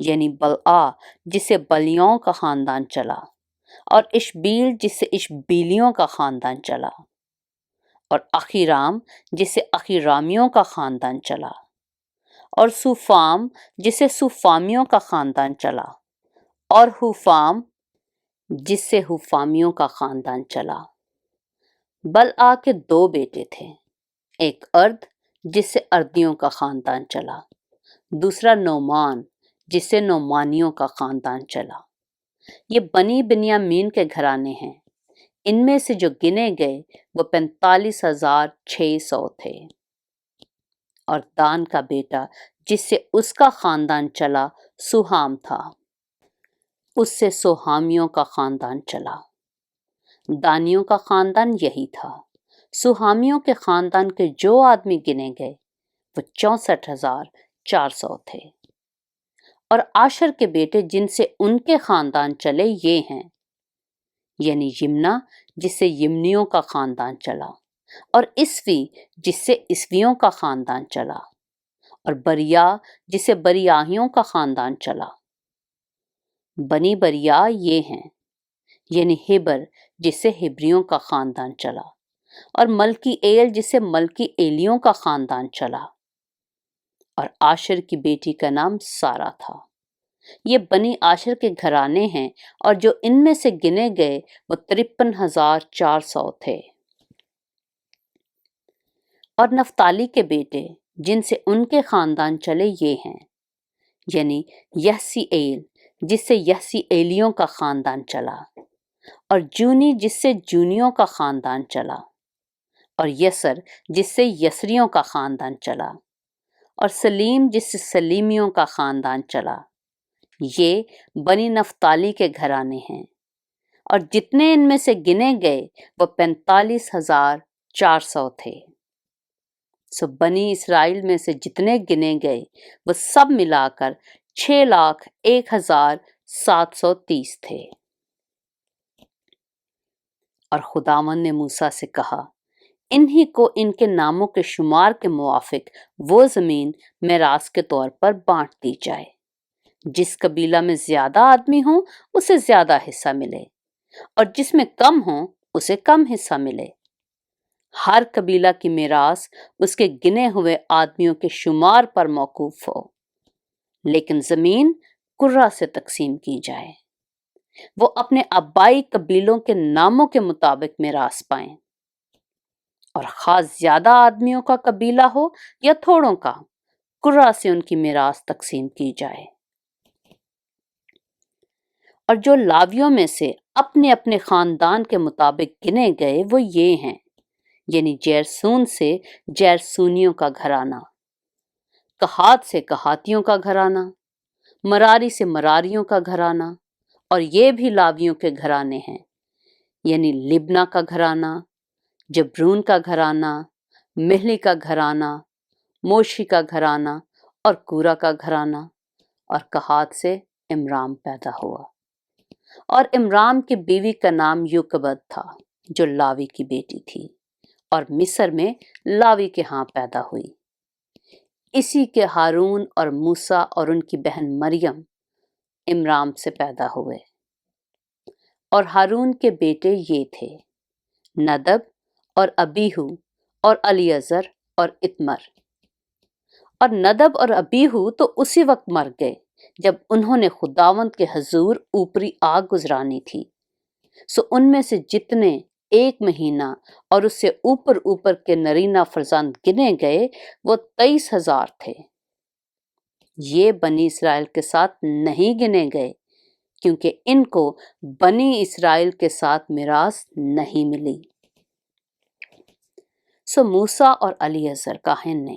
یعنی بلعا جس سے بلیوں کا خاندان چلا، اور اشبیل جس سے اشبیلیوں کا خاندان چلا، اور اخیرام جس سے اخیرامیوں کا خاندان چلا، اور سوفام جس سے سوفامیوں کا خاندان چلا، اور ہوفام جس سے ہوفامیوں کا خاندان چلا۔ بلعا کے 2 بیٹے تھے، ایک ارد جس سے اردیوں کا خاندان چلا، دوسرا نعمان جس سے نعمانیوں کا خاندان چلا۔ یہ بنی بنیامین کے گھرانے ہیں، ان میں سے جو گنے گئے وہ 45,600 تھے۔ اور دان کا بیٹا جس سے اس کا خاندان چلا سوہام تھا، اس سے سوہامیوں کا خاندان چلا۔ دانیوں کا خاندان یہی تھا۔ سوہامیوں کے خاندان کے جو آدمی گنے گئے وہ 64,400 تھے۔ اور آشر کے بیٹے جن سے ان کے خاندان چلے یہ ہیں، یعنی یمنا جس سے یمنیوں کا خاندان چلا، اور اسوی جس سے اسویوں کا خاندان چلا، اور بریا جس سے بریاہیوں کا خاندان چلا۔ بنی بریا یہ ہیں، یعنی ہبر جس سے ہبریوں کا خاندان چلا، اور ملکی ایل جس سے ملکی ایلیوں کا خاندان چلا۔ اور آشر کی بیٹی کا نام سارا تھا۔ یہ بنی آشر کے گھرانے ہیں، اور جو ان میں سے گنے گئے وہ 53,400 تھے۔ اور نفتالی کے بیٹے جن سے ان کے خاندان چلے یہ ہیں، یعنی یحسی ایل جس سے یحسی ایلیوں کا خاندان چلا، اور جونی جس سے جونیوں کا خاندان چلا، اور یسر جس سے یسریوں کا خاندان چلا، اور سلیم جس سے سلیمیوں کا خاندان چلا۔ یہ بنی نفتالی کے گھرانے ہیں، اور جتنے ان میں سے گنے گئے وہ 45,400 تھے۔ سو بنی اسرائیل میں سے جتنے گنے گئے وہ سب ملا کر 6,01,730 تھے۔ اور خداوند نے موسیٰ سے کہا، انہی کو ان کے ناموں کے شمار کے موافق وہ زمین میراث کے طور پر بانٹ دی جائے۔ جس قبیلہ میں زیادہ آدمی ہوں اسے زیادہ حصہ ملے، اور جس میں کم ہوں اسے کم حصہ ملے۔ ہر قبیلہ کی میراث اس کے گنے ہوئے آدمیوں کے شمار پر موقوف ہو، لیکن زمین قرہ سے تقسیم کی جائے۔ وہ اپنے آبائی قبیلوں کے ناموں کے مطابق میراث پائیں، اور خاص زیادہ آدمیوں کا قبیلہ ہو یا تھوڑوں کا، قرہ سے ان کی میراث تقسیم کی جائے۔ اور جو لاویوں میں سے اپنے اپنے خاندان کے مطابق گنے گئے وہ یہ ہیں، یعنی جیرسون سے جیرسونیوں کا گھرانہ، کہات سے کہاتیوں کا گھرانہ، مراری سے مراریوں کا گھرانہ، اور یہ بھی لاویوں کے گھرانے ہیں، یعنی لبنا کا گھرانہ، جبرون کا گھرانہ، مہلی کا گھرانہ، موشی کا گھرانہ، اور کورا کا گھرانہ۔ اور کہات سے امرام پیدا ہوا، اور امرام کی بیوی کا نام یوکبد تھا جو لاوی کی بیٹی تھی، اور مصر میں لاوی کے ہاں پیدا ہوئی۔ اسی کے ہارون اور موسیٰ اور ان کی بہن مریم امرام سے پیدا ہوئے۔ اور ہارون کے بیٹے یہ تھے، ندب اور ابیہو اور الیعزر اور اتمر۔ اور ندب اور ابیہو تو اسی وقت مر گئے جب انہوں نے خداوند کے حضور اوپری آگ گزرانی تھی۔ سو ان میں سے جتنے 1 مہینہ اور اس سے اوپر کے نرینہ فرزند گنے گئے وہ 23,000 تھے۔ یہ بنی اسرائیل کے ساتھ نہیں گنے گئے کیونکہ ان کو بنی اسرائیل کے ساتھ میراث نہیں ملی۔ سو موسیٰ اور الیعزر کاہن نے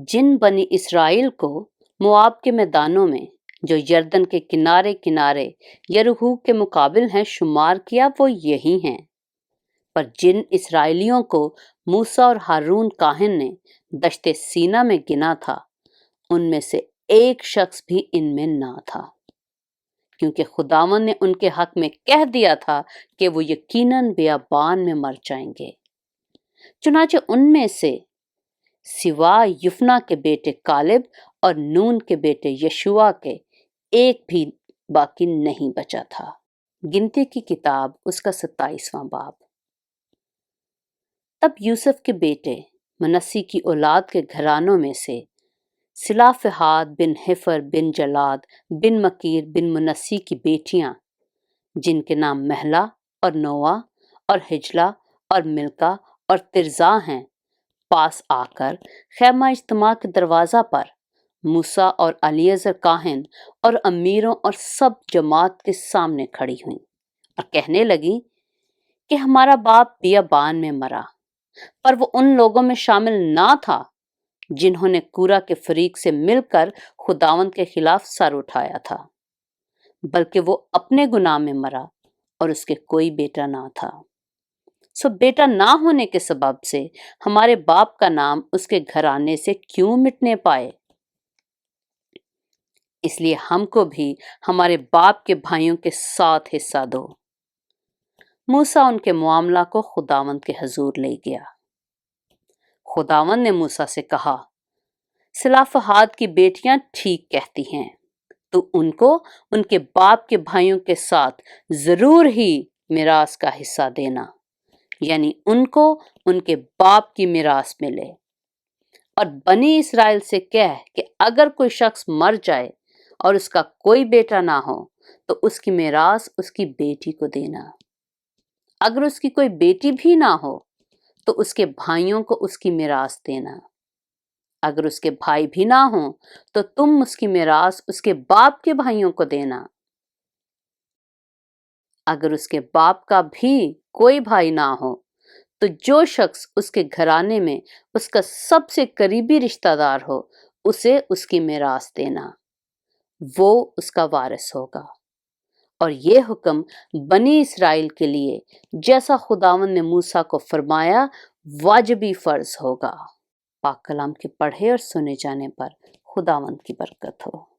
جن بنی اسرائیل کو مواب کے میدانوں میں جو یردن کے کنارے کنارے یریحو کے مقابل ہیں شمار کیا وہ یہی ہیں۔ پر جن اسرائیلیوں کو موسیٰ اور ہارون کاہن نے دشت سینا میں گنا تھا ان میں سے ایک شخص بھی ان میں نہ تھا، کیونکہ خداوند نے ان کے حق میں کہہ دیا تھا کہ وہ یقیناً بیابان میں مر جائیں گے۔ چنانچہ ان میں سے سوا یفنا کے بیٹے کالب اور نون کے بیٹے یشوع کے ایک بھی باقی نہیں بچا تھا۔ گنتی کی کتاب اس کا 27واں باب۔ تب یوسف کے بیٹے منسی کی اولاد کے گھرانوں میں سے صلافہاد بن حفر بن جلاد بن مکیر بن منسی کی بیٹیاں، جن کے نام مہلا اور نوآ اور ہجلا اور ملکا اور ترزا ہیں، پاس آ کر خیمہ اجتماع کے دروازہ پر موسیٰ اور الیعزر کاہن اور امیروں اور سب جماعت کے سامنے کھڑی ہوئیں اور کہنے لگی کہ ہمارا باپ بیابان میں مرا، پر وہ ان لوگوں میں شامل نہ تھا جنہوں نے کورہ کے فریق سے مل کر خداوند کے خلاف سر اٹھایا تھا، بلکہ وہ اپنے گناہ میں مرا اور اس کے کوئی بیٹا نہ تھا۔ سو بیٹا نہ ہونے کے سبب سے ہمارے باپ کا نام اس کے گھرانے سے کیوں مٹنے پائے؟ اس لیے ہم کو بھی ہمارے باپ کے بھائیوں کے ساتھ حصہ دو۔ موسیٰ ان کے معاملہ کو خداوند کے حضور لے گیا۔ خداوند نے موسیٰ سے کہا، صلافہاد کی بیٹیاں ٹھیک کہتی ہیں، تو ان کو ان کے باپ کے بھائیوں کے ساتھ ضرور ہی میراث کا حصہ دینا، یعنی ان کو ان کے باپ کی میراث ملے۔ اور بنی اسرائیل سے کہہ کہ اگر کوئی شخص مر جائے اور اس کا کوئی بیٹا نہ ہو تو اس کی میراث اس کی بیٹی کو دینا۔ اگر اس کی کوئی بیٹی بھی نہ ہو تو اس کے بھائیوں کو اس کی میراث دینا۔ اگر اس کے بھائی بھی نہ ہوں تو تم اس کی میراث اس کے باپ کے بھائیوں کو دینا۔ اگر اس کے باپ کا بھی کوئی بھائی نہ ہو تو جو شخص اس کے گھرانے میں اس کا سب سے قریبی رشتہ دار ہو اسے اس کی میراث دینا، وہ اس کا وارث ہوگا۔ اور یہ حکم بنی اسرائیل کے لیے جیسا خداوند نے موسیٰ کو فرمایا واجبی فرض ہوگا۔ پاک کلام کے پڑھے اور سنے جانے پر خداوند کی برکت ہو۔